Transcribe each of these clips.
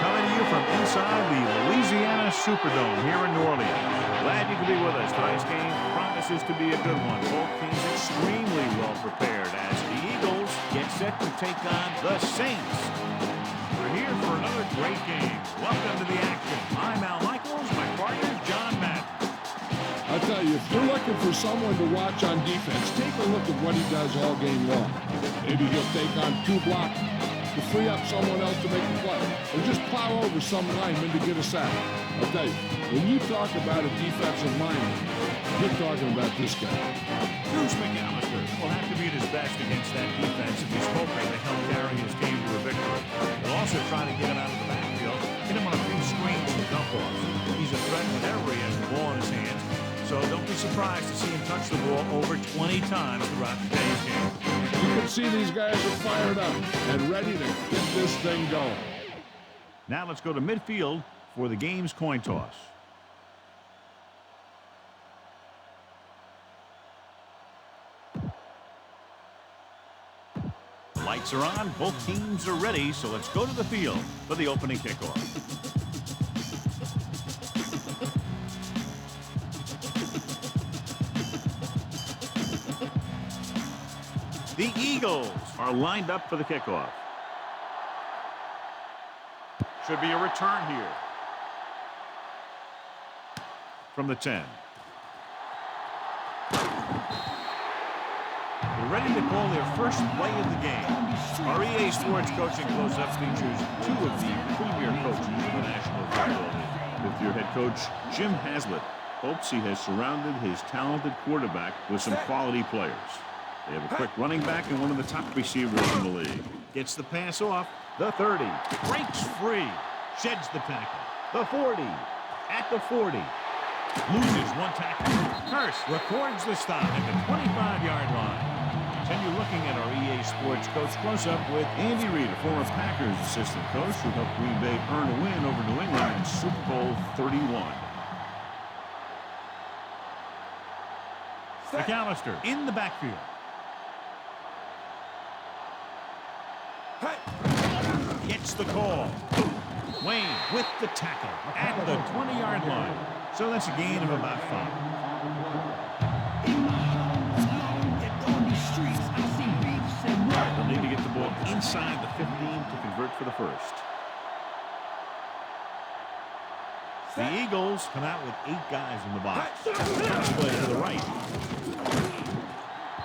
Coming to you from inside the Louisiana Superdome here in New Orleans. Glad you could be with us. Tonight's game promises to be a good one. Both teams extremely well prepared as the Eagles get set to take on the Saints. We're here for another great game. Welcome to the action. I'm Al Michaels. My partner is John Madden. I'll tell you, if you're looking for someone to watch on defense, take a look at what he does all game long. Maybe he'll take on 2 blocks to free up someone else to make a play, or just plow over some lineman to get a sack. I'll tell you, when you talk about a defensive lineman, you're talking about this guy. Bruce McAllister will have to be at his best against that defense if he's hoping to help carry his team to a victory. He'll also try to get him out of the backfield, hit him on a few screens and dump-offs. He's a threat whenever he has the ball in his hands, so don't be surprised to see him touch the ball over 20 times throughout today's game. You can see these guys are fired up and ready to get this thing going. Now let's go to midfield for the game's coin toss. Lights are on. Both teams are ready, so let's go to the field for the opening kickoff. The Eagles are lined up for the kickoff. Should be a return here. From the 10. They're ready to call their first play of the game. Our EA Sports Coaching Close-Up features 2 of the premier coaches in the National Football League. With your head coach, Jim Haslett, hopes he has surrounded his talented quarterback with some quality players. They have a quick running back and one of the top receivers in the league. Gets the pass off. The 30. Breaks free. Sheds the tackle. The 40. At the 40. Loses 1 tackle. Hurst records the stop at the 25-yard line. Continue looking at our EA Sports Coach Close-Up with Andy Reid, a former Packers assistant coach who helped Green Bay earn a win over New England in Super Bowl 31. McAllister in the backfield. Gets the call. Wayne with the tackle at the 20-yard line. So that's a gain of about 5. They'll need to get the ball inside the 15 to convert for the first. The Eagles come out with 8 guys in the box. First play to the right.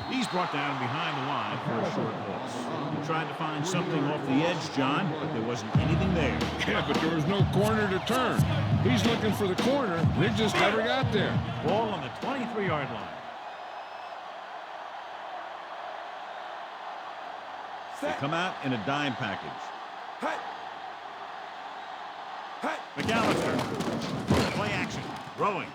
He's brought down behind the line for a short loss. He tried to find something off the edge, John, but there wasn't anything there. Yeah, but there was no corner to turn. He's looking for the corner. They just never got there. Ball on the 23-yard line. They come out in a dime package. McAllister. Play action. Throwing.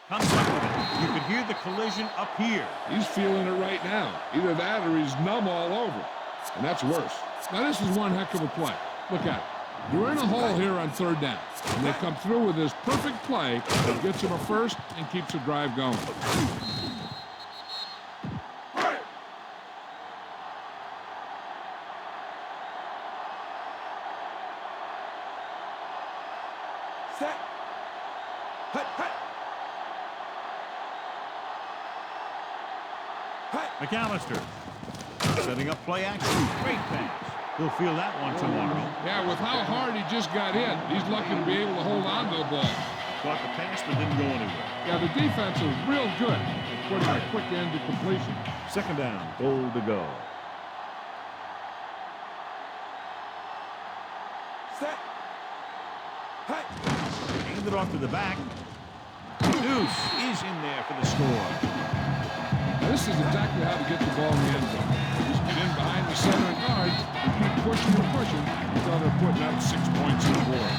Comes up with it. You could hear the collision up here. He's feeling it right now. Either that or he's numb all over. And that's worse. Now, this is one heck of a play. Look at it. You're in a hole here on 3rd down. And they come through with this perfect play that gets him a first and keeps the drive going. McAllister setting up play action. Great pass. He'll feel that one tomorrow. Yeah, with how hard he just got hit, he's lucky to be able to hold on to the ball. Caught the pass but didn't go anywhere. Yeah, the defense is real good at putting a quick end to completion. 2nd down, goal to go. hand it off to the back. Deuce is in there for the score. Now, this is exactly how to get the ball in the end zone. Just get in behind the center and guard and keep pushing and pushing until they're putting up 6 points on the board.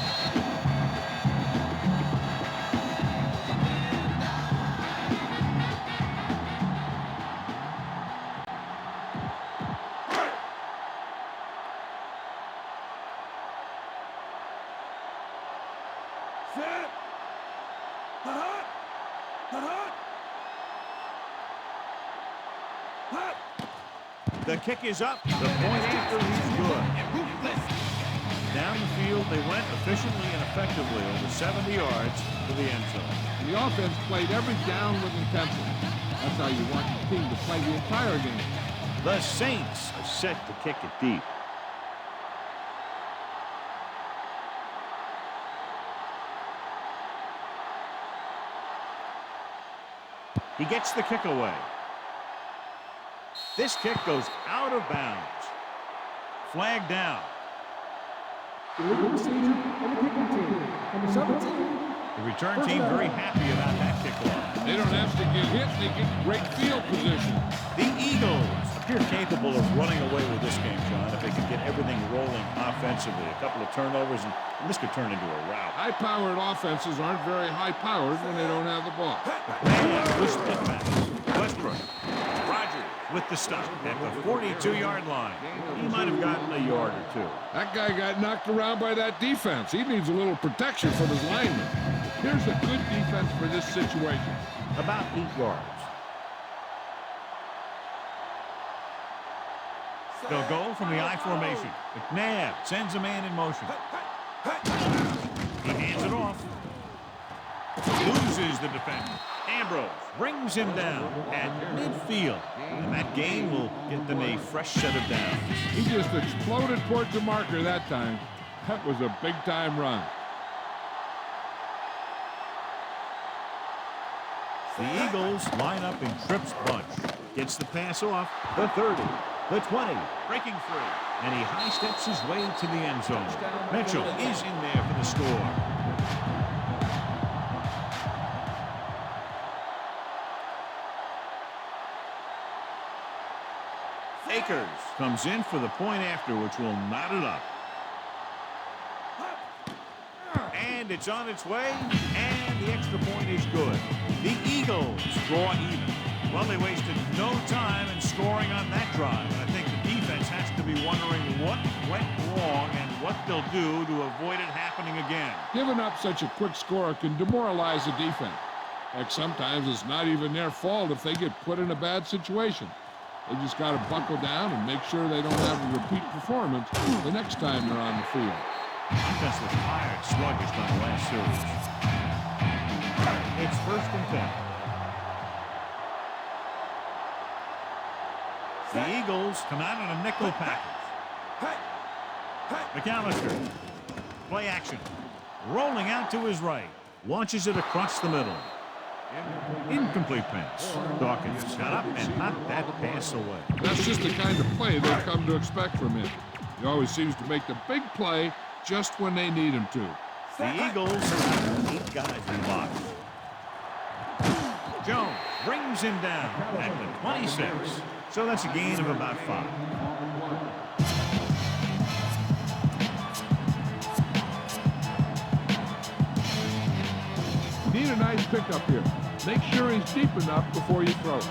The kick is up. The point after is good. Down the field, they went efficiently and effectively over 70 yards to the end zone. And the offense played every down with intensity. That's how you want your team to play the entire game. The Saints are set to kick it deep. He gets the kick away. This kick goes out of bounds. Flag down. The return team very happy about that kickoff. They don't have to get hit. They get great field position. The Eagles appear capable of running away with this game, John, if they can get everything rolling offensively. A couple of turnovers, and this could turn into a rout. High-powered offenses aren't very high-powered when they don't have the ball. The split pass. Westbrook. Rodgers with the stop at the 42-yard line. He might have gotten a yard or two. That guy got knocked around by that defense. He needs a little protection from his linemen. Here's a good defense for this situation. About 8 yards. They'll go from the I formation. McNabb sends a man in motion. He hands it off. Loses the defender. Ambrose brings him down at midfield. And that gain will get them a fresh set of downs. He just exploded towards the marker that time. That was a big-time run. The Eagles line up in Tripp's bunch. Gets the pass off. The 30. The 20. Breaking free. And he high steps his way to the end zone. Mitchell is in there for the score. Akers comes in for the point after, which will knot it up. And it's on its way, and the extra point is good. The Eagles draw even. Well, they wasted no time in scoring on that drive. And I think the defense has to be wondering what went wrong and what they'll do to avoid it happening again. Giving up such a quick score can demoralize the defense. Like sometimes it's not even their fault if they get put in a bad situation. They just got to buckle down and make sure they don't have a repeat performance the next time they're on the field. Defense was tired, sluggish on the last series. It's 1st and 10. The Eagles come out in a nickel package. McAllister. Play action. Rolling out to his right. Launches it across the middle. Incomplete pass. Dawkins got up and knocked that pass away. That's just the kind of play they've come to expect from him. He always seems to make the big play just when they need him to. The Eagles have 8 guys in box. Jones brings him down at the 26. So that's a gain of about 5. Need a nice pickup here. Make sure he's deep enough before you throw it.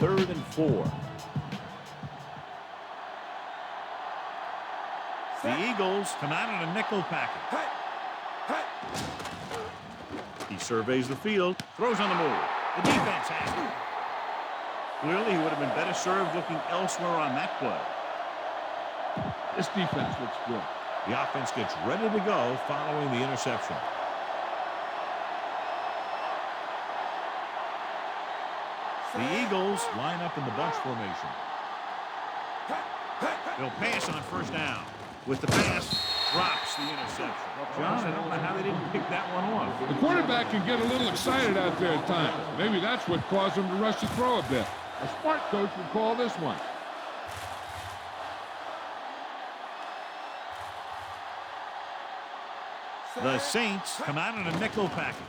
3rd and 4. The Eagles come out in a nickel package. He surveys the field, throws on the move. The defense has it. Clearly, he would have been better served looking elsewhere on that play. This defense looks good. The offense gets ready to go following the interception. The Eagles line up in the bunch formation. They'll pass on 1st down. With the pass, drops the interception. John, I don't know how they didn't pick that one off. The quarterback can get a little excited out there at times. Maybe that's what caused him to rush the throw a bit. A smart coach would call this one. The Saints come out in a nickel package.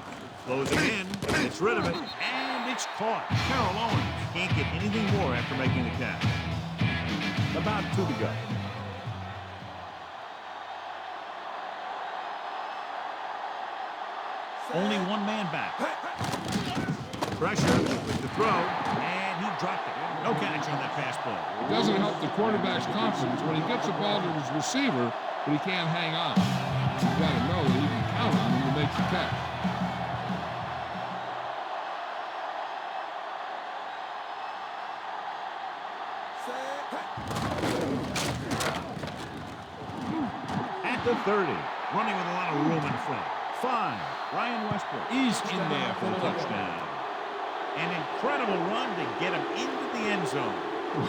Closing in, gets rid of it, and it's caught. Carroll Owens can't get anything more after making the catch. About 2 to go. Only one man back. Pressure with the throw, and he dropped it. No catch on that pass play. It doesn't help the quarterback's confidence when he gets the ball to his receiver, but he can't hang on. He's got to know that he can count on him to make the catch. At the 30, running with a lot of room in front. 5, Ryan Westbrook is in there for the touchdown. An incredible run to get him into the end zone.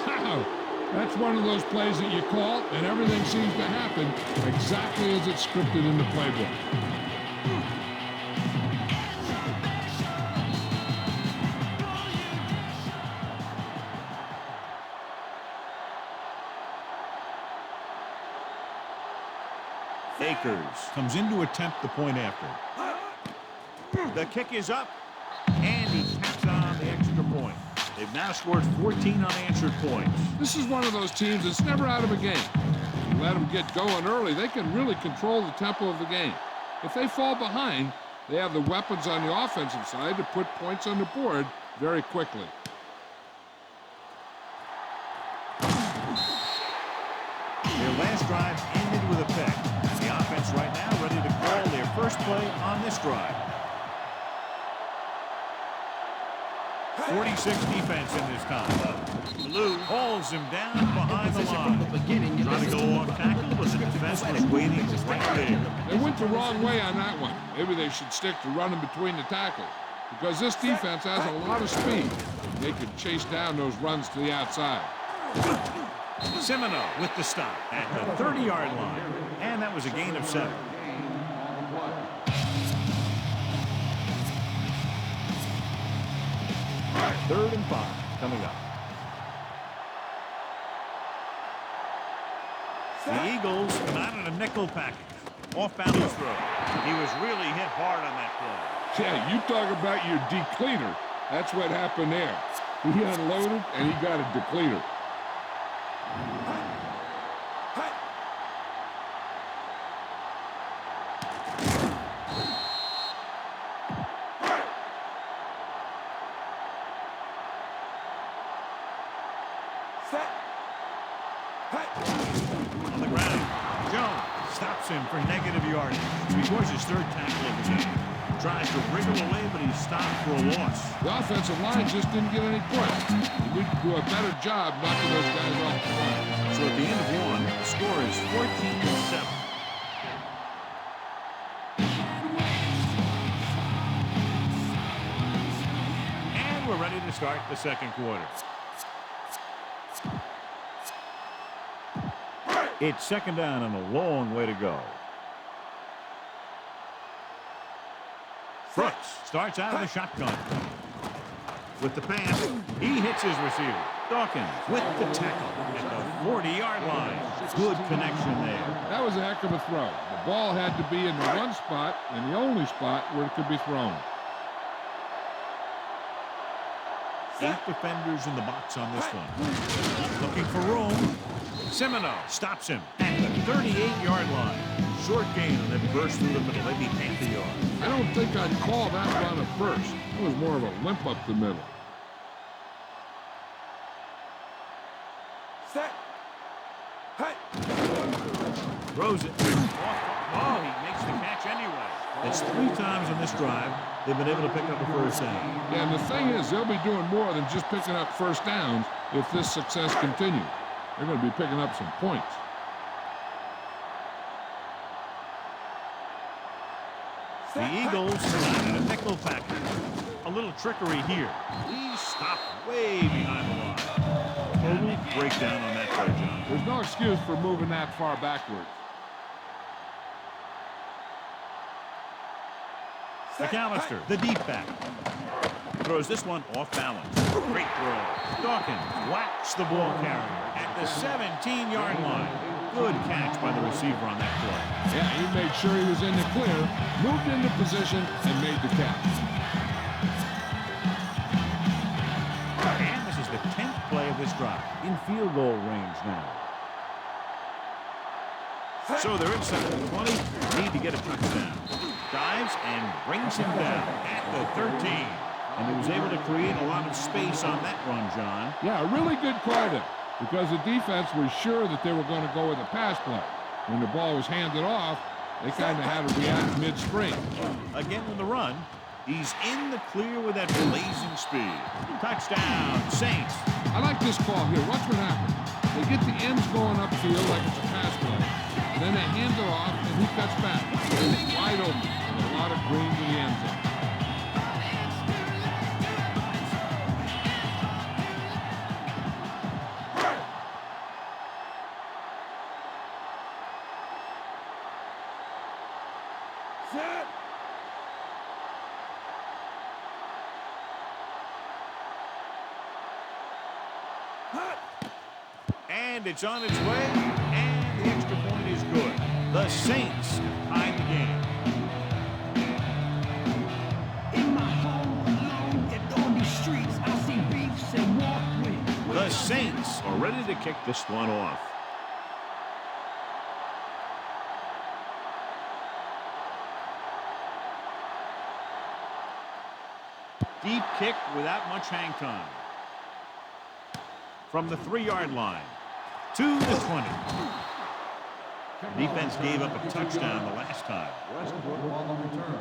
Wow, that's one of those plays that you call, and everything seems to happen exactly as it's scripted in the playbook. Akers comes in to attempt the point after. The kick is up, and he tacks on the extra point. They've now scored 14 unanswered points. This is one of those teams that's never out of a game. If you let them get going early, they can really control the tempo of the game. If they fall behind, they have the weapons on the offensive side to put points on the board very quickly. Their last drive ended with a pick. The offense right now ready to call their first play on this drive. 46 defense in this time. Lou hauls him down behind the line. Trying to go off tackle, but the defense was waiting right there. They went the wrong way on that one. Maybe they should stick to running between the tackles, because this defense has a lot of speed. They could chase down those runs to the outside. Semino with the stop at the 30-yard line, and that was a gain of 7. Third and 5 coming up. The Eagles come out in a nickel package. Off-balance throw. He was really hit hard on that play. Yeah, you talk about your depleter. That's what happened there. He unloaded, and he got a depleter. On the ground, Jones stops him for negative yardage. He scores his 3rd tackle of the game. Tries to wriggle away, but he's stopped for a loss. The offensive line just didn't get any points. You need to do a better job knocking those guys off the line. So at the end of 1, the score is 14-7. And we're ready to start the second quarter. It's second down and a long way to go. Brooks starts out of the shotgun. With the pass, he hits his receiver. Dawkins with the tackle at the 40-yard line. Good connection there. That was a heck of a throw. The ball had to be in the one spot and the only spot where it could be thrown. 8 defenders in the box on this one. Looking for room. Semino stops him at the 38-yard line. Short gain and then burst through the middle, maybe half a yard. I don't think I'd call that run a burst. It was more of a limp up the middle. Set. Hey. Throws it. Oh, he makes the catch anyway. It's 3 times on this drive they've been able to pick up a first down. Yeah, and the thing is, they'll be doing more than just picking up first downs if this success continues. They're going to be picking up some points. The Eagles are in a nickel package. A little trickery here. He's stopped way behind the line. Total breakdown on that play, John. There's no excuse for moving that far backwards. McAllister, the deep back. Throws this one off balance. Great throw. Dawkins whacks the ball carrier at the 17-yard line. Good catch by the receiver on that play. Yeah, he made sure he was in the clear, moved into position, and made the catch. And this is the 10th play of this drive. In field goal range now. So they're inside the 20. Need to get a touchdown. Dives and brings him down at the 13. And he was able to create a lot of space on that run, John. Yeah, a really good call there, because the defense was sure that they were going to go with a pass play. When the ball was handed off, they kind of had to react midstream. Again with the run, he's in the clear with that blazing speed. Touchdown, Saints. I like this call here. Watch what happens. They get the ends going upfield like it's a pass play. And then they hand it off, and he cuts back. He's wide open. And a lot of green to the end zone. Set. Hut. And it's on its way, and the extra point is good. The Saints tie the game. In my home alone, in all these streets, I see beefs and walk with. The Saints are ready to kick this one off. Deep kick without much hang time. From the 3-yard line to the 20. Defense gave up a touchdown the last time. Westbrook on the return.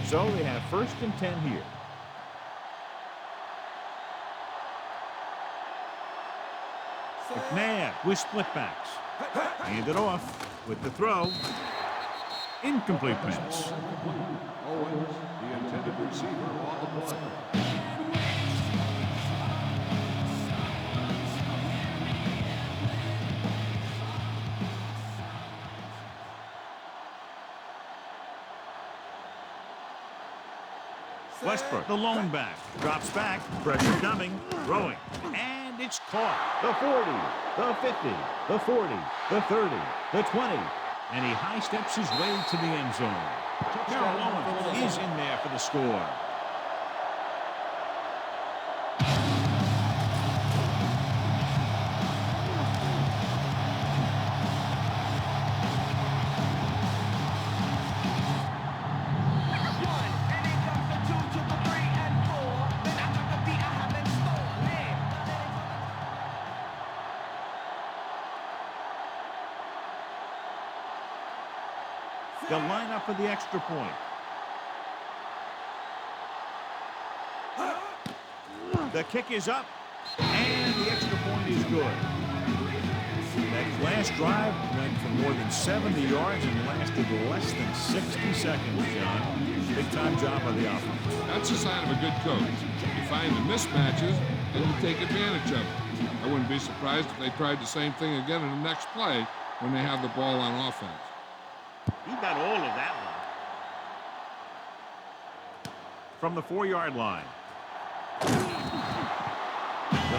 So they have 1st and 10 here. McNabb with split-backs. Hand it off with the throw. Incomplete pass. Owens, the intended receiver, on the play. Westbrook, the lone back, drops back, pressure coming, throwing, and it's caught. The 40, the 50, the 40, the 30, the 20, and he high steps his way to the end zone. Terrell Owens is in there for the score. The lineup for the extra point. The kick is up, and the extra point is good. That last drive went for more than 70 yards and lasted less than 60 seconds, John. Big-time job by the offense. That's a sign of a good coach. You find the mismatches, and you take advantage of it. I wouldn't be surprised if they tried the same thing again in the next play when they have the ball on offense. He got all of that one. From the 4-yard line. They'll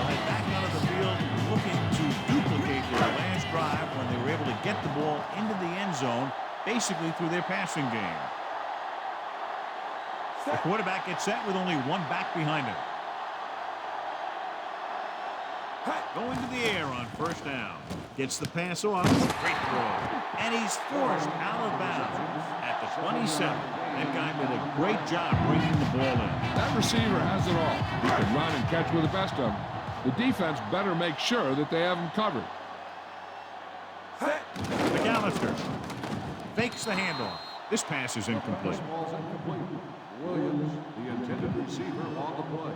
head back out of the field looking to duplicate their last drive when they were able to get the ball into the end zone, basically through their passing game. The quarterback gets set with only one back behind him. Going to the air on 1st down. Gets the pass off. Great throw. And he's forced out of bounds at the 27. That guy did a great job bringing the ball in. That receiver has it all. He can run and catch with the best of them. The defense better make sure that they have him covered. McAllister fakes the handoff. This pass is incomplete. Williams, the intended receiver, on the play.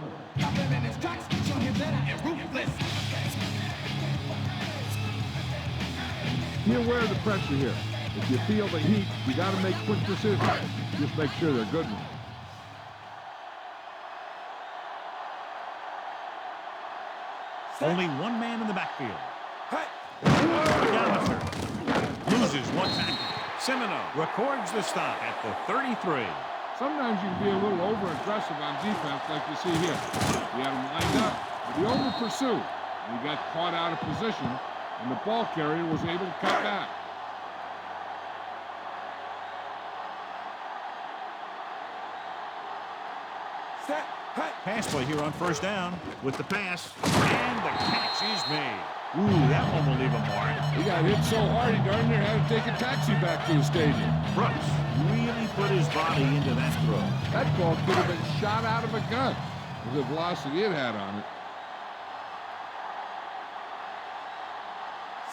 Be aware of the pressure here. If you feel the heat, you got to make quick decisions. Just make sure they're good ones. Only one man in the backfield. McAllister loses one tackle. Semino records the stop at the 33. Sometimes you can be a little over-aggressive on defense like you see here. He had him lined up, but he over-pursued. He got caught out of position, and the ball carrier was able to cut back. Set. Cut. Pass play here on first down with the pass, and the catch is made. Ooh, that one will leave a mark. He got hit so hard he darn near had to take a taxi back to the stadium. Brooks really put his body into that throw. That ball could have been shot out of a gun with the velocity it had on it.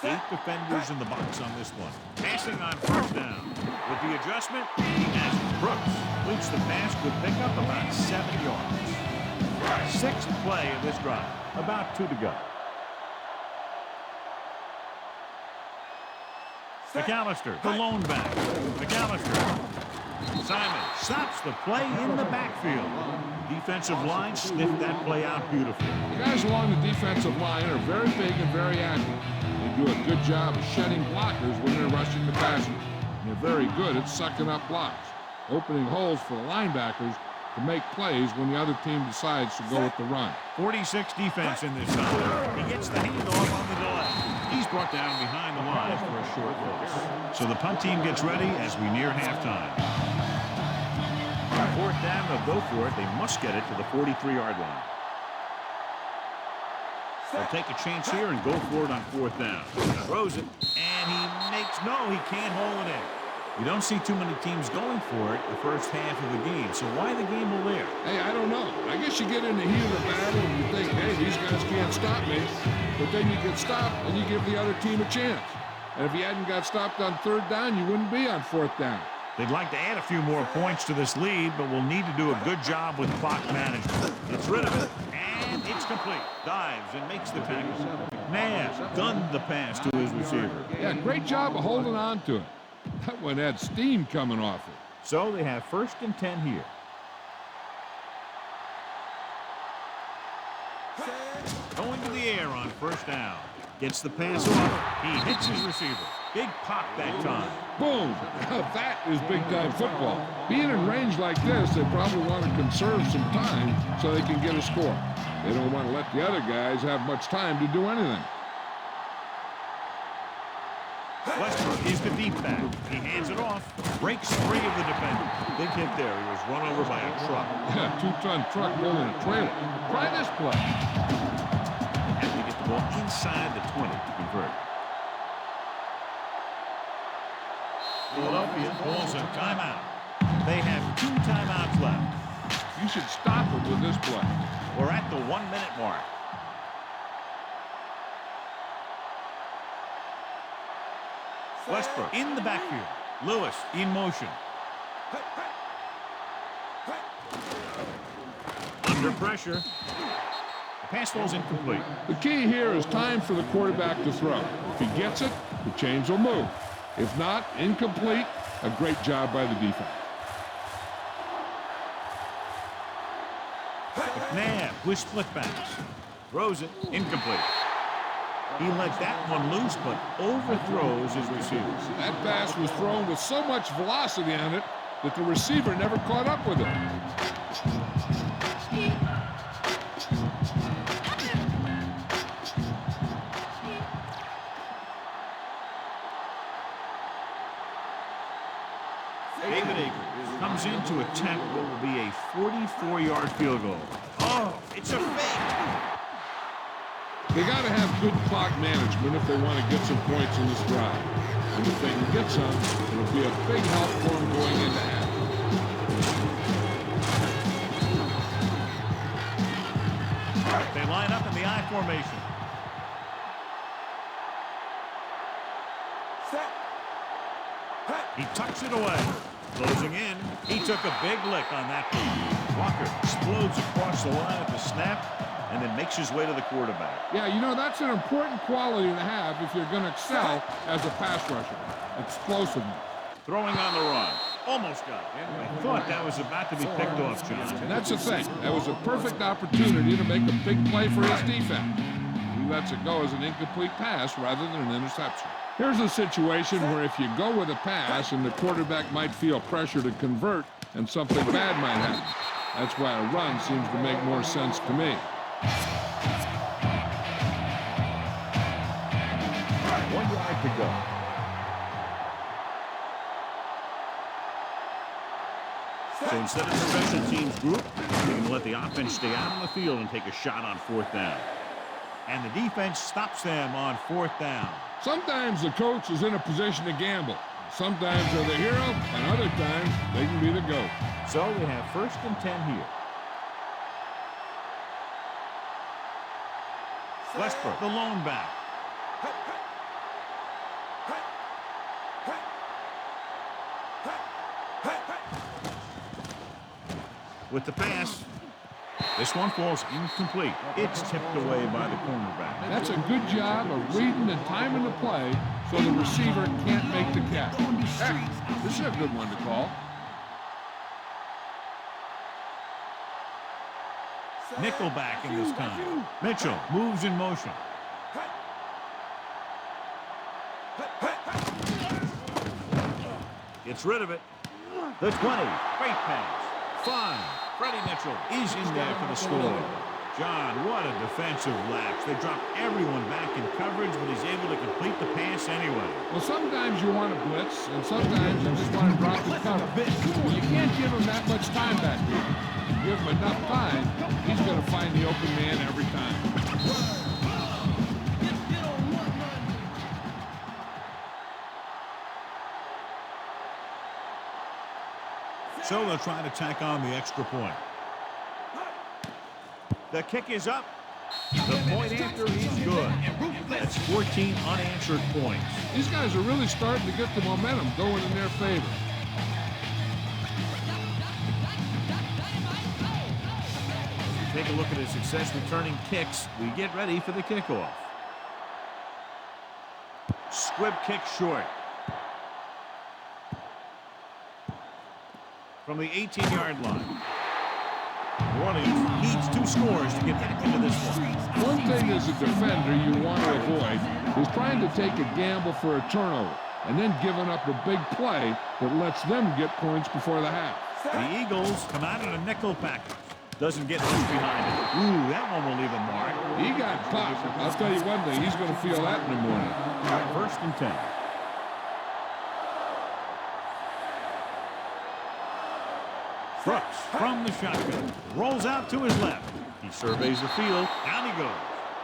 8 defenders in the box on this one. Passing on first down. With the adjustment, he has Brooks. Completes the pass, could pick up about 7 yards. 6th play of this drive. About 2 to go. McAllister, the lone back. McAllister. Simon stops the play in the backfield. Defensive line sniffed that play out beautifully. The guys along the defensive line are very big and very active. They do a good job of shedding blockers when they're rushing the passer. And they're very good at sucking up blocks, opening holes for the linebackers to make plays when the other team decides to go with the run. 46 defense in this time. He gets the handoff on the delay. He's brought down behind the line for a short loss. So the punt team gets ready as we near halftime. On 4th down, they'll go for it. They must get it to the 43-yard line. They'll take a chance here and go for it on 4th down. Throws it, and he makes he can't hold it in. You don't see too many teams going for it the first half of the game, so why the gamble there? Hey, I don't know. I guess you get in the heat of the battle and you think, hey, these guys can't stop me. But then you get stopped and you give the other team a chance. And if you hadn't got stopped on 3rd down, you wouldn't be on 4th down. They'd like to add a few more points to this lead, but will need to do a good job with clock management. Gets rid of it, and it's complete. Dives and makes the tackle. McNabb gunned the pass to his receiver. Yeah, great job of holding on to it. That one had steam coming off it. So they have 1st and 10 here. Going to the air on 1st down. Gets the pass off. He hits his receiver. Big pop that time. Boom! That is big-time football. Being in range like this, they probably want to conserve some time so they can get a score. They don't want to let the other guys have much time to do anything. Westbrook is the deep back. He hands it off. Breaks free of the defender. Big hit there. He was run over by a truck. Yeah, 2-ton truck pulling a trailer. Try this play. And they get the ball inside the 20 to convert. Philadelphia calls a timeout. They have 2 timeouts left. You should stop it with this play. We're at the 1-minute mark. Westbrook in the backfield. Lewis in motion. Under pressure. The pass falls incomplete. The key here is time for the quarterback to throw. If he gets it, the chains will move. If not, incomplete. A great job by the defense. McNabb with split backs. Throws it. Incomplete. He let that one loose, but overthrows his receivers. That pass was thrown with so much velocity on it that the receiver never caught up with it. David Akers comes in to attempt what will be a 44-yard field goal. Oh, it's a fake. They got to have good clock management if they want to get some points in this drive. And if they can get some, it'll be a big help for them going into half. They line up in the I formation. Set. He tucks it away. Closing in. He took a big lick on that one. Walker explodes across the line at the snap and then makes his way to the quarterback. Yeah, you know, that's an important quality to have if you're going to excel as a pass rusher. Explosiveness. Throwing on the run. Almost got it. I thought that was about to be picked off, John. And that's the thing. That was a perfect opportunity to make a big play for his defense. He lets it go as an incomplete pass rather than an interception. Here's a situation where if you go with a pass and the quarterback might feel pressure to convert and something bad might happen. That's why a run seems to make more sense to me. 1 yard to go. So instead of the special teams group, you can let the offense stay out on the field and take a shot on 4th down. And the defense stops them on 4th down. Sometimes the coach is in a position to gamble. Sometimes they're the hero, and other times they can be the GOAT. So we have 1st and 10 here. Westbrook, the lone back. With the pass, this one falls incomplete. It's tipped away by the cornerback. That's a good job of reading and timing the play so the receiver can't make the catch. Heck, this is a good one to call. Nickelback in this time. Mitchell moves in motion. Gets rid of it. The 20. Great pass. 5. Freddie Mitchell is in there for the score. John, what a defensive lapse. They drop everyone back in coverage, but he's able to complete the pass anyway. Well, sometimes you want to blitz, and sometimes you just want to drop the cover. But you can't give him that much time back there. Give him enough time, he's going to find the open man every time. So they'll try to tack on the extra point. The kick is up. The point after is good. That's 14 unanswered points. These guys are really starting to get the momentum going in their favor. Take a look at his success returning kicks. We get ready for the kickoff. Squib kick short. From the 18-yard line. New Orleans needs 2 scores to get back into this one. One thing as a defender you want to avoid is trying to take a gamble for a turnover and then giving up a big play that lets them get points before the half. The Eagles come out in a nickel package. Doesn't get much behind it. Ooh, that one will leave a mark. He got popped. I'll tell you one thing, he's going to feel that in the morning. 1st and 10. Brooks from the shotgun. Rolls out to his left. He surveys the field. Down he goes.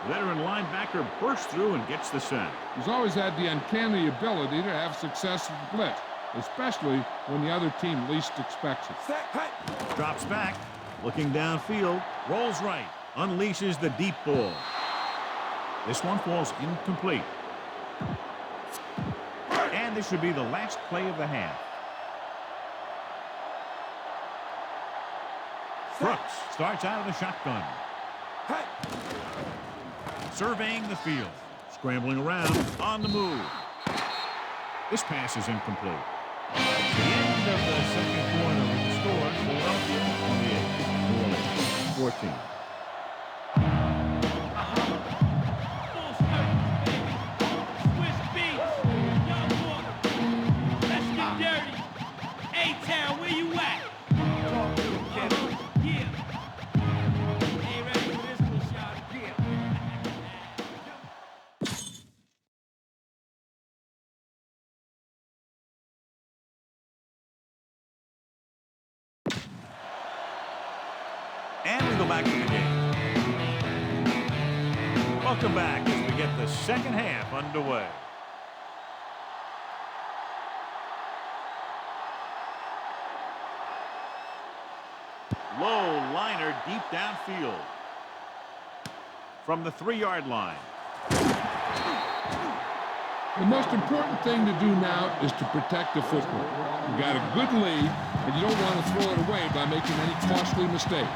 Veteran linebacker bursts through and gets the sack. He's always had the uncanny ability to have success with the blitz, especially when the other team least expects it. Drops back. Looking downfield. Rolls right. Unleashes the deep ball. This one falls incomplete. And this should be the last play of the half. Brooks starts out of the shotgun. Surveying the field. Scrambling around on the move. This pass is incomplete. That's the end of the second quarter with the score. Philadelphia 28. New Orleans 14. And we go back to the game. Welcome back as we get the second half underway. Low liner deep downfield. From the 3-yard line. The most important thing to do now is to protect the football. You got a good lead, and you don't want to throw it away by making any costly mistakes.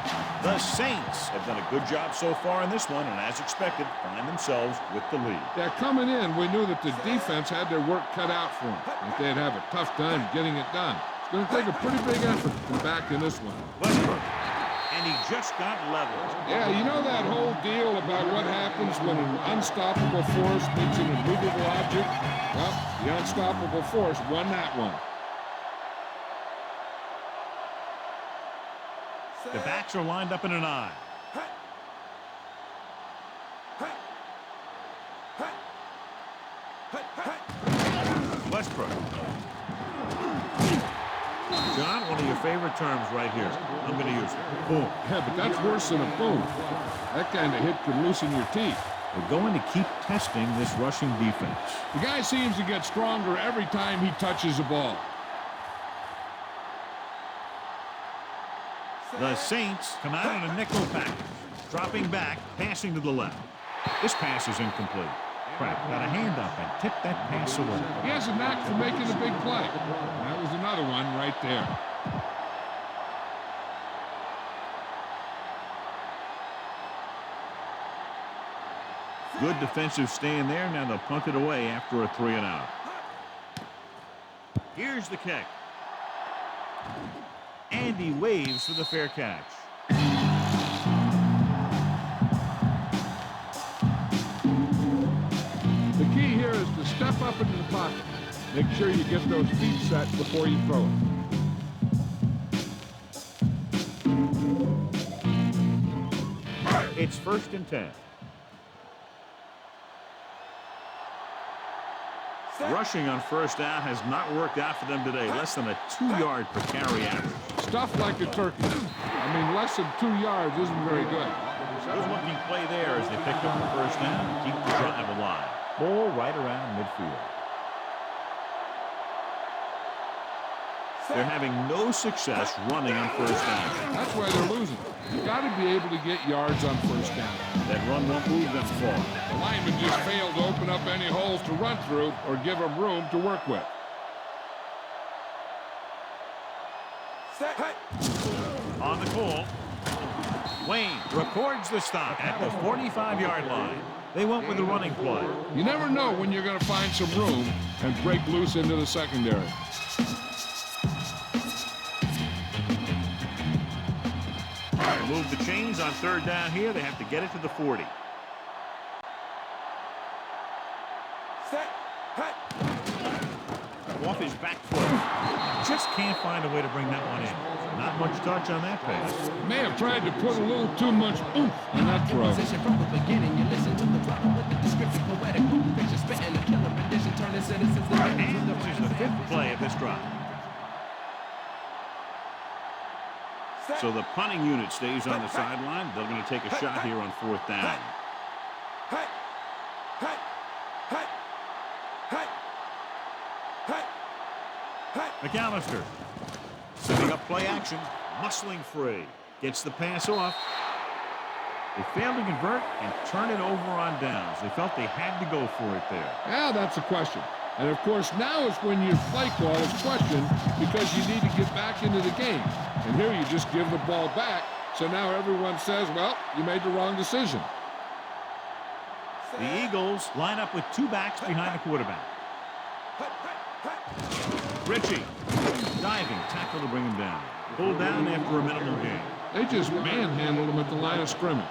The Saints have done a good job so far in this one, and as expected, find themselves with the lead. Yeah, coming in, we knew that the defense had their work cut out for them, that they'd have a tough time getting it done. It's going to take a pretty big effort to come back in this one. Westbrook And he just got leveled. Yeah, you know that whole deal about what happens when an unstoppable force meets an immovable object? Well, the unstoppable force won that one. The backs are lined up in an eye. Westbrook. John, one of your favorite terms right here. I'm going to use it. Boom. Yeah, but that's worse than a boom. That kind of hit could loosen your teeth. We're going to keep testing this rushing defense. The guy seems to get stronger every time he touches the ball. The Saints come out in a nickel package. Dropping back, passing to the left. This pass is incomplete. Pratt got a hand up and tipped that pass away. He has a knack for making a big play. That was another one right there. Good defensive stand there. Now they'll punt it away after a 3-and-out. Here's the kick. And he waves for the fair catch. The key here is to step up into the pocket. Make sure you get those feet set before you throw it. It's 1st and 10. Rushing on 1st down has not worked out for them today. Less than a 2-yard per carry average. Stuffed like a turkey. I mean, less than 2 yards isn't very good. Good looking play there as they picked up the 1st down and keep the drive alive. Ball right around midfield. They're having no success running on 1st down. That's why they're losing. You've got to be able to get yards on 1st down. That run won't move them far. The lineman just failed to open up any holes to run through or give them room to work with. On the call, Wayne records the stop at the 45-yard line. They went with the running play. You never know when you're going to find some room and break loose into the secondary. Move the chains on 3rd down here. They have to get it to the 40. Off his back foot. Just can't find a way to bring that one in. Not much touch on that pass. May have tried to put a little too much oomph in that throw. From the beginning, you listen to the drama with the description, poetic picture, spitting a killer rendition, turning citizens to And this is the 5th play of this drive. So the punting unit stays on the sideline. They're going to take a shot here on 4th down. McAllister setting up play action, muscling free, gets the pass off. They failed to convert and turn it over on downs. They felt they had to go for it there. Yeah, that's a question. And of course, now is when your play call is questioned because you need to get back into the game. And here you just give the ball back, so now everyone says, well, you made the wrong decision. The Eagles line up with 2 backs behind the quarterback. Ritchie, diving tackle to bring him down. Pulled down after a minimal gain. They just manhandled him at the line of scrimmage.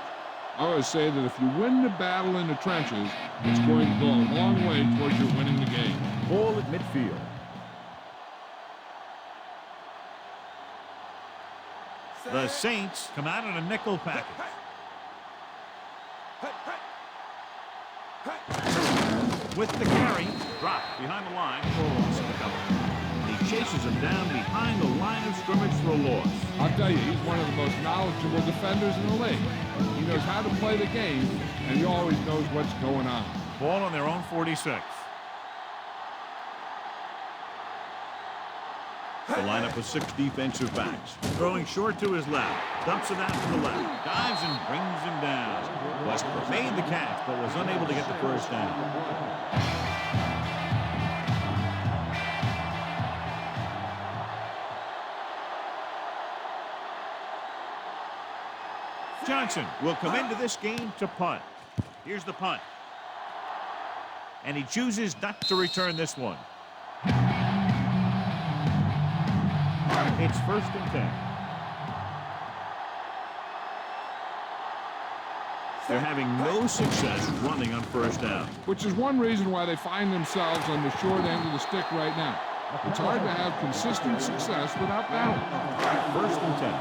I always say that if you win the battle in the trenches, it's going to go a long way towards you winning the game. Ball at midfield. The Saints come out in a nickel package. With the carry, dropped behind the line for a loss of the cover. He chases him down behind the line of scrimmage for a loss. I'll tell you, he's one of the most knowledgeable defenders in the league. He knows how to play the game, and he always knows what's going on. Ball on their own 46. The lineup with 6 defensive backs. Throwing short to his left. Dumps it out to the left. Dives and brings him down. Westbrook made the catch, but was unable to get the 1st down. Johnson will come into this game to punt. Here's the punt. And he chooses not to return this one. It's 1st and 10. They're having no success running on first down. Which is one reason why they find themselves on the short end of the stick right now. It's hard to have consistent success without balance. First and 10.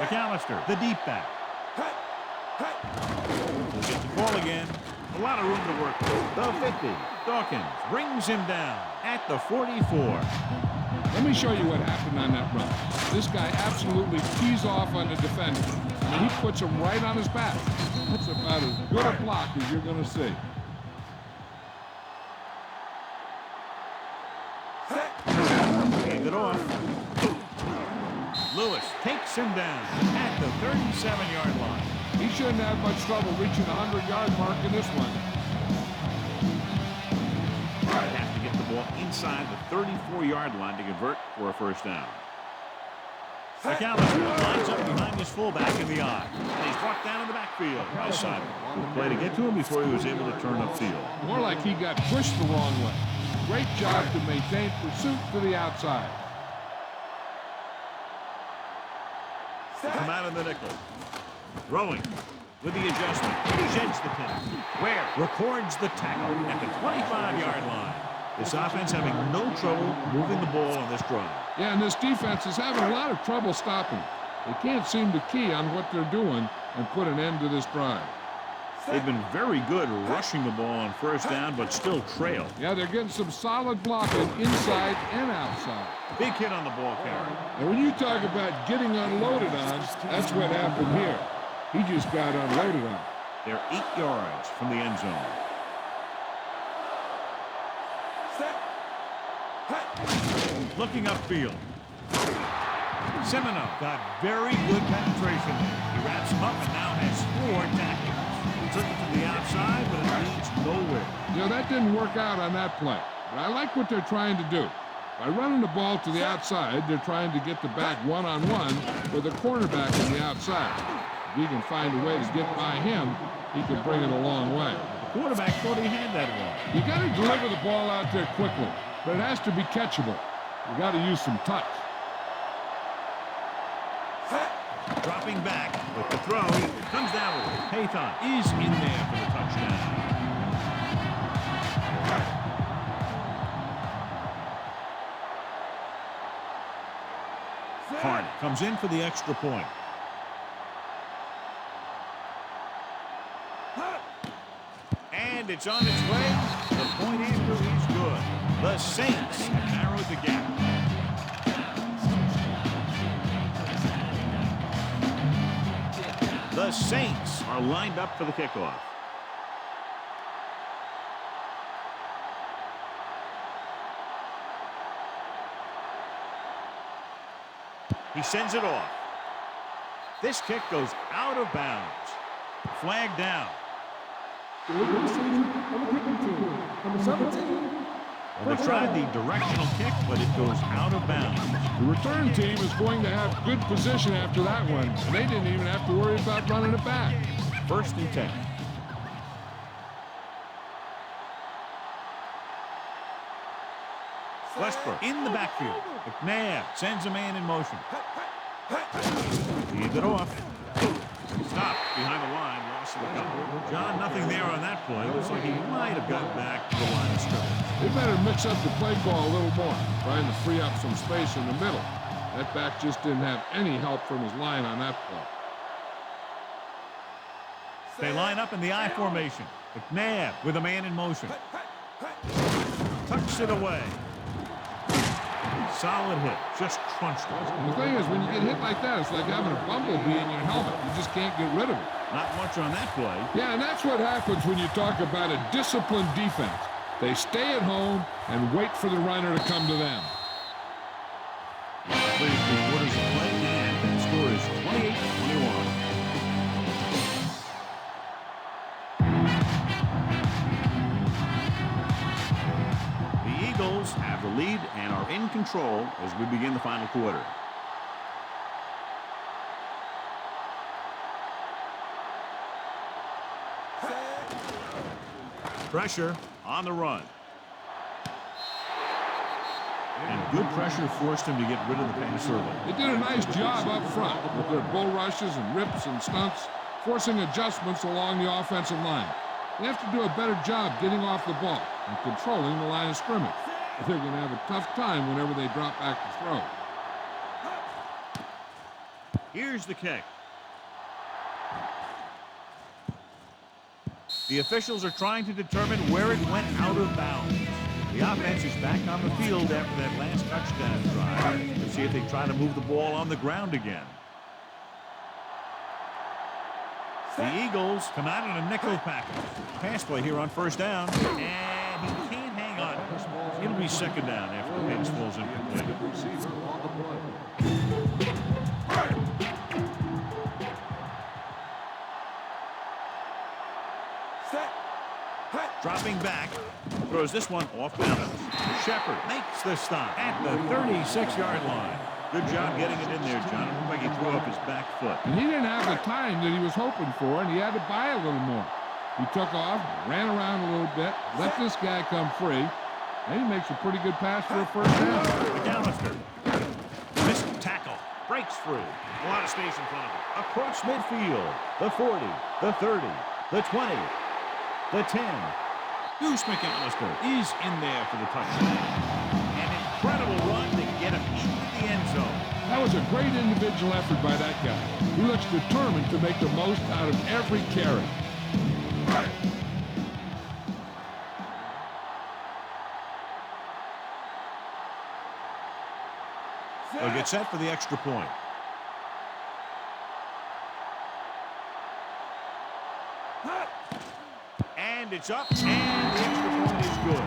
McAllister, the deep back. We'll get the ball again. A lot of room to work with. The 50. Dawkins brings him down at the 44. Let me show you what happened on that run. This guy absolutely tees off on the defender. I mean, he puts him right on his back. That's about as good a block as you're going to see. Hand it off. Lewis takes him down at the 37-yard line. He shouldn't have much trouble reaching the 100-yard mark in this one. They have to get the ball inside the 34-yard line to convert for a first down. McAllister lines up behind his fullback in the eye. And he's brought down in the backfield by Simon. Play to get to him before he was able to turn upfield. More like he got pushed the wrong way. Great job to maintain pursuit to the outside. Come out in the nickel. Throwing with the adjustment. He sheds the pin. Ware records the tackle at the 25-yard line. This offense having no trouble moving the ball on this drive. Yeah, and this defense is having a lot of trouble stopping. They can't seem to key on what they're doing and put an end to this drive. They've been very good rushing the ball on first down, but still trail. Yeah, they're getting some solid blocking inside and outside. Big hit on the ball carrier. And when you talk about getting unloaded on, that's what happened here. He just got unloaded on. They're 8 yards from the end zone. Looking upfield. Semino got very good penetration. He wraps him up and now has 4 tackles. He took it to the outside, but it leads nowhere. You know, that didn't work out on that play. But I like what they're trying to do. By running the ball to the outside, they're trying to get the back one-on-one with the cornerback on the outside. If he can find a way to get by him, he can bring it a long way. The quarterback thought he had that one. You got to deliver the ball out there quickly, but it has to be catchable. You got to use some touch. Dropping back with the throw. Comes down with it. Payton is in there for the touchdown. Hart comes in for the extra point. And it's on its way. The point after is good. The Saints have narrowed the gap. The Saints are lined up for the kickoff. He sends it off. This kick goes out of bounds. Flag down. Well, they tried the directional kick, but it goes out of bounds. The return team is going to have good position after that one. And they didn't even have to worry about running it back. First and 10. Westbrook in the backfield. McNabb sends a man in motion. Leads it off. Stop behind the line. Loss of a couple. John, nothing there on that play. Looks like he might have gotten back to the line of scrimmage. They better mix up the play call a little more, trying to free up some space in the middle. That back just didn't have any help from his line on that play. They line up in the I formation. McNabb with a man in motion. Tucks it away. Solid hit. Just crunched it. And the thing is, when you get hit like that, it's like having a bumblebee in your helmet. You just can't get rid of it. Not much on that play. Yeah, and that's what happens when you talk about a disciplined defense. They stay at home and wait for the runner to come to them. Please, the quarters of play, and the score is 28-21. The Eagles have the lead and are in control as we begin the final quarter. Pressure on the run. And good pressure forced him to get rid of the pass early. They did a nice job up front with their bull rushes and rips and stunts, forcing adjustments along the offensive line. They have to do a better job getting off the ball and controlling the line of scrimmage. They're going to have a tough time whenever they drop back to throw. Here's the kick. The officials are trying to determine where it went out of bounds. The offense is back on the field after that last touchdown drive. Let's see if they try to move the ball on the ground again. The Eagles come out in a nickel package. Pass play here on first down. And he can't hang on. It'll be second down after the pass falls incomplete. Dropping back, throws this one off balance. Shepard makes the stop at the 36-yard line. Good job getting it in there, John. It looked like he threw up his back foot. And he didn't have the time that he was hoping for, and he had to buy a little more. He took off, ran around a little bit, let this guy come free, and he makes a pretty good pass for a first down. McAllister. Missed tackle. Breaks free. A lot of space in front of him. Across midfield. The 40, the 30, the 20, the 10. Goose McAllister is in there for the touchdown. An incredible run to get him into the end zone. That was a great individual effort by that guy. He looks determined to make the most out of every carry. They'll get set for the extra point. And it's up, and the extra point is good.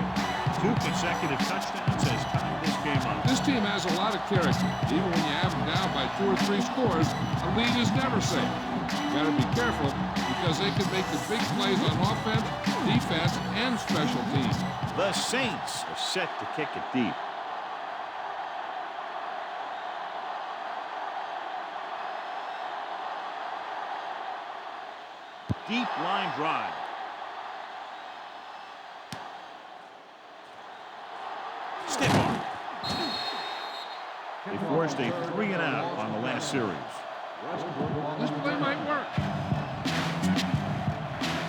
2 consecutive touchdowns has tied this game up. This team has a lot of character. Even when you have them down by 2 or 3 scores, a lead is never safe. You got to be careful because they can make the big plays on offense, defense, and special teams. The Saints are set to kick it deep. Deep line drive. Stiff arm. They forced a 3-and-out on the last series. This play might work.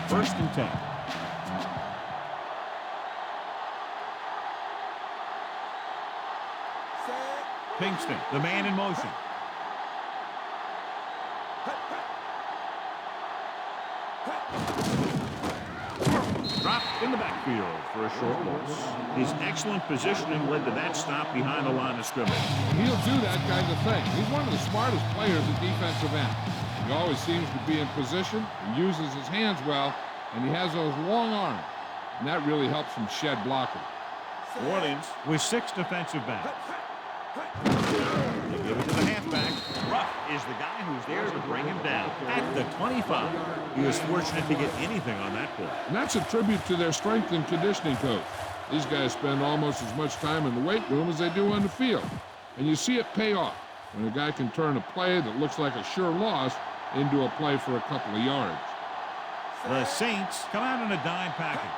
First and 10. Pinkston, the man in motion. Dropped in the backfield for a short loss. His excellent positioning led to that stop behind the line of scrimmage. He'll do that kind of thing. He's one of the smartest players at defensive end. He always seems to be in position, he uses his hands well, and he has those long arms. And that really helps him shed blocking. New Orleans with 6 defensive backs. They give it to the halfback. Ruff is the guy who's there to bring him down at the 25. He was fortunate to get anything on that play. And that's a tribute to their strength and conditioning coach. These guys spend almost as much time in the weight room as they do on the field. And you see it pay off when a guy can turn a play that looks like a sure loss into a play for a couple of yards. The Saints come out in a dime package.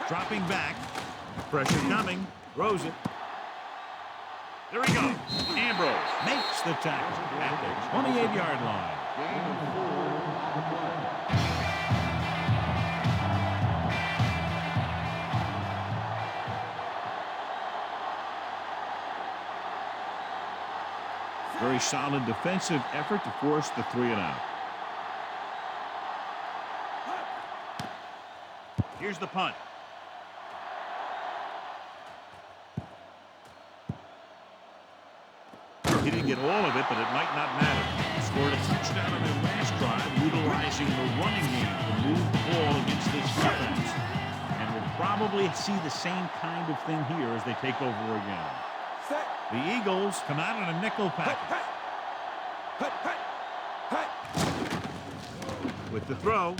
Dropping back. Pressure coming. Throws it. There he goes. Ambrose makes the tackle at the 28-yard line. Very solid defensive effort to force the 3-and-out. Here's the punt. He didn't get all of it, but it might not matter. He scored a touchdown on their last drive, utilizing the running game to move the ball against this defense. And we'll probably see the same kind of thing here as they take over again. The Eagles come out in a nickel package. With the throw,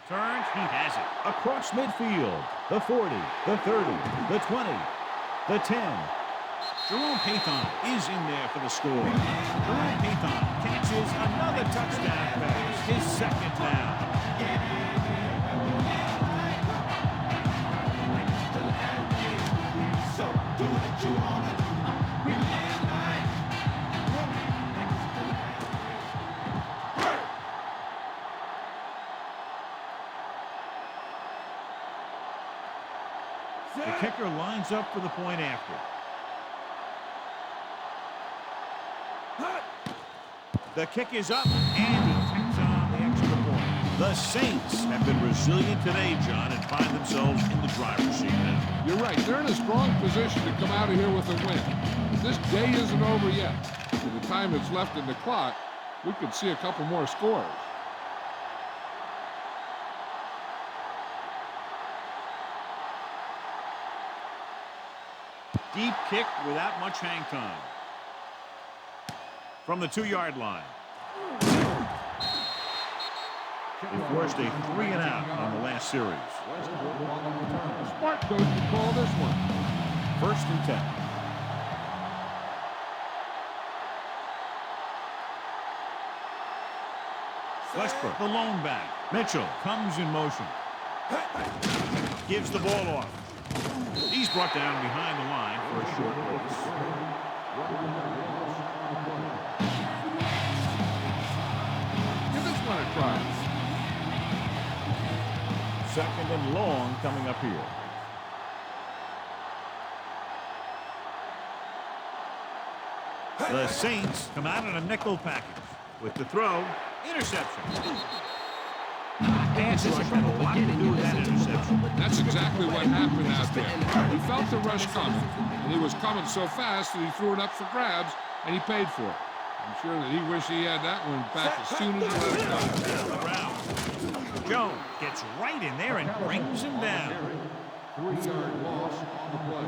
turns, he has it. Across midfield, the 40, the 30, the 20, the 10. Jerome Pathon is in there for the score. Jerome Pathon catches another touchdown pass, his second down. The kicker lines up for the point after. The kick is up, and he tacks on the extra point. The Saints have been resilient today, John, and find themselves in the driver's seat now. You're right. They're in a strong position to come out of here with a win. But this day isn't over yet. In the time that's left in the clock, we could see a couple more scores. Deep kick without much hang time. From the 2-yard line. They forced a 3-and-out on the last series. Smart coach to call this one. 1st and 10. Westbrook, the lone back. Mitchell comes in motion. Gives the ball off. He's brought down behind the line for a short loss. Give this one a try. 2nd and long coming up here. The Saints come out in a nickel package. With the throw, interception. Pass rush had a lot to do with that interception. That's exactly what happened out there. He felt the rush coming, and he was coming so fast that he threw it up for grabs, and he paid for it. I'm sure that he wished he had that one back as soon as he let it go. Down the ground. Jones gets right in there and brings him down. 3-yard loss on the play.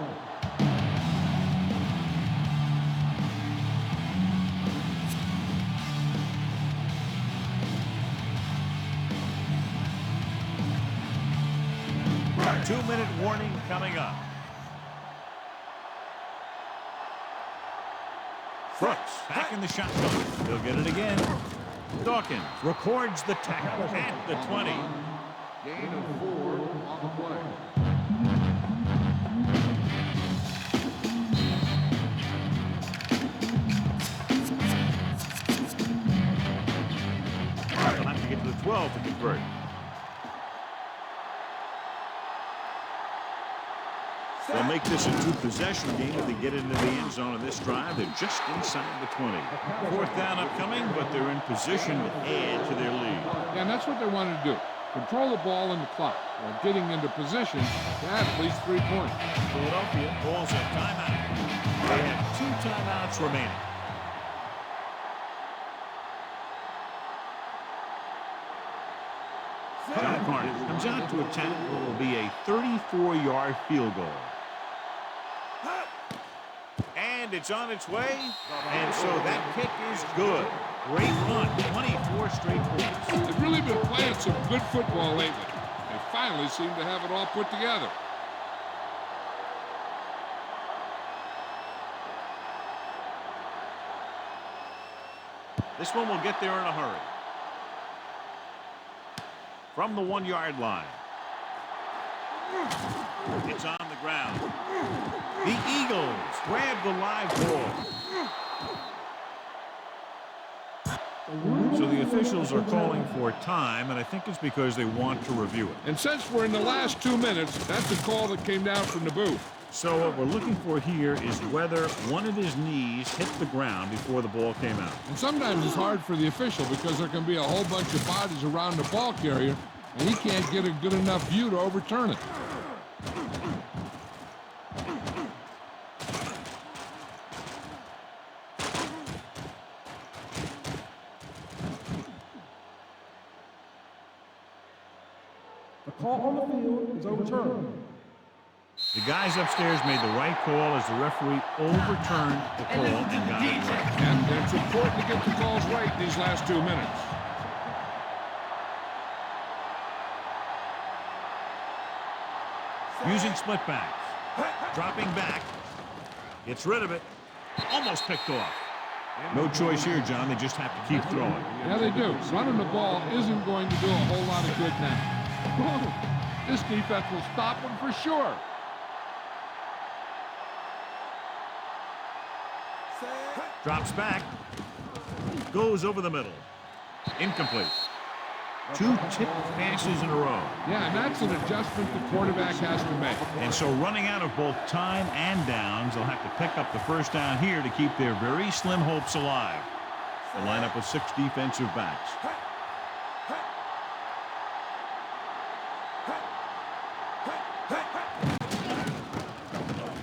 A 2-minute warning coming up. Brooks back in the shotgun. He'll get it again. Dawkins records the tackle at the 20. Gain of 4 on the play. They'll have to get to the 12 to convert. They'll make this a 2-possession game if they get into the end zone of this drive. They're just inside the 20. 4th down upcoming, but they're in position to add to their lead. Yeah, and that's what they wanted to do. Control the ball in the clock while getting into position to add at least 3 points. Philadelphia calls a timeout. They have 2 timeouts remaining. John Carter comes out to attack what will be a 34-yard field goal. And it's on its way, and so that kick is good. Great run, 24 straight points. They've really been playing some good football lately. They finally seem to have it all put together. This one will get there in a hurry. From the 1-yard line. It's on the ground. The Eagles grab the live ball. So the officials are calling for time, and I think it's because they want to review it. And since we're in the last 2 minutes, that's a call that came down from the booth. So what we're looking for here is whether one of his knees hit the ground before the ball came out. And sometimes it's hard for the official because there can be a whole bunch of bodies around the ball carrier, and he can't get a good enough view to overturn it. The call on the field is overturned. The guys upstairs made the right call as the referee overturned the call and got it right. And it's important to get the calls right these last 2 minutes. Using split backs. Dropping back. Gets rid of it. Almost picked off. No choice here, John. They just have to keep throwing. Yeah, they do. Running the ball isn't going to do a whole lot of good now. This defense will stop them for sure. Drops back. Goes over the middle. Incomplete. 2 tipped passes in a row. Yeah, and that's an adjustment the quarterback has to make. And so running out of both time and downs, they'll have to pick up the first down here to keep their very slim hopes alive. The lineup of 6 defensive backs.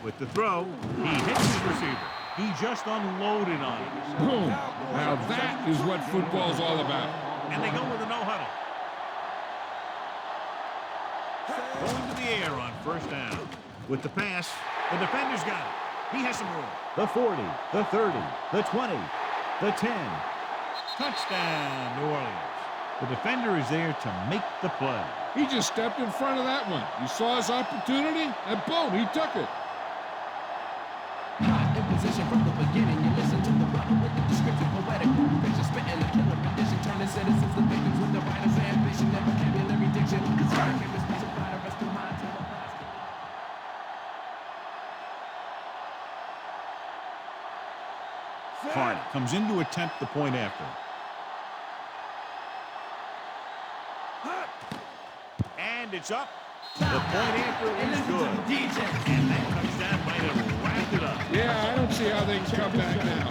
With the throw, he hits his receiver. He just unloaded on him. Boom. Now that is what football's all about. And they go with a no-huddle. Going to the air on first down. With the pass, the defender's got it. He has some room. The 40, the 30, the 20, the 10. Touchdown, New Orleans. The defender is there to make the play. He just stepped in front of that one. He saw his opportunity, and boom, he took it. In position from the beginning, you listen to the brother with the descriptive, poetic picture, spitting a killer rendition, turning citizens to victims with the writer's ambition and vocabulary diction. Cause I can't response apply the rest of mine to the past. Hart comes in to attempt the point after. And it's up. The point after is good. And that touchdown might have wrapped it up. Yeah, I don't see how they can come back now.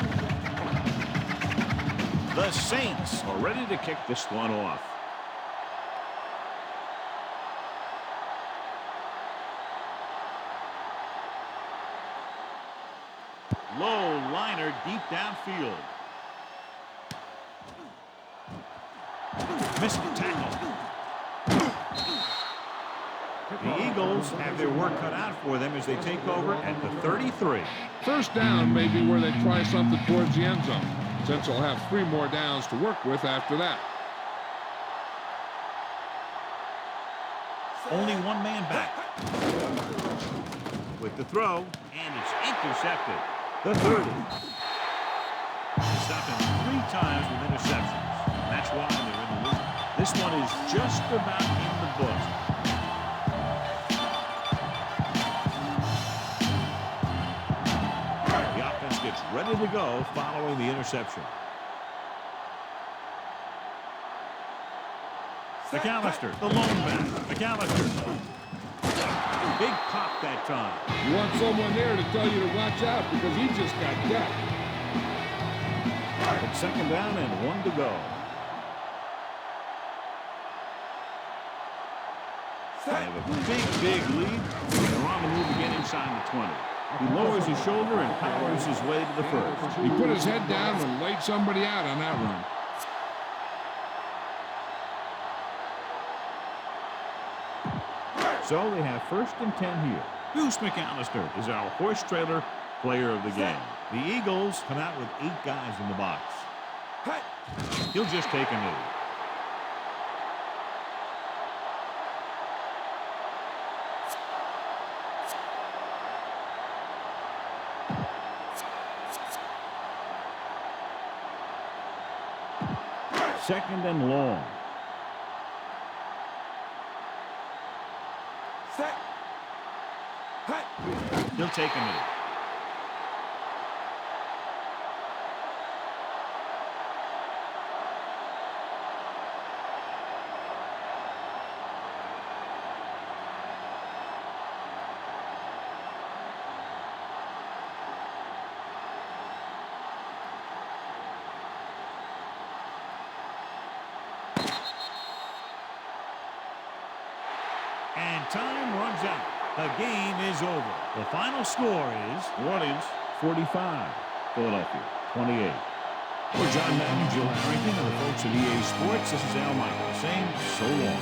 The Saints are ready to kick this one off. Low liner deep downfield. Missed the tackle. The Eagles have their work cut out for them as they take over at the 33. First down may be where they try something towards the end zone, since they'll have 3 more downs to work with after that. Only one man back. With the throw, and it's intercepted. The 30. Stopped him 3 times with interceptions. That's why they're in the lead. This one is just about in the books. The offense gets ready to go following the interception. McAllister, the lone back. McAllister. Big pop that time. You want someone there to tell you to watch out because he just got decked. It's second down and 1 to go. They have a big lead. They're on the move again inside the 20. He lowers his shoulder and powers his way to the first. He put his head down and laid somebody out on that run. So they have first and 10 here. Deuce McAllister is our horse trailer player of the game. The Eagles come out with 8 guys in the box. He'll just take a knee. Second and long. He'll take a knee. And time runs out. The game is over. The final score is New Orleans 45, Philadelphia 28. For John Madden, Jill Harrington, and the folks at EA Sports, this is Al Michael saying so long.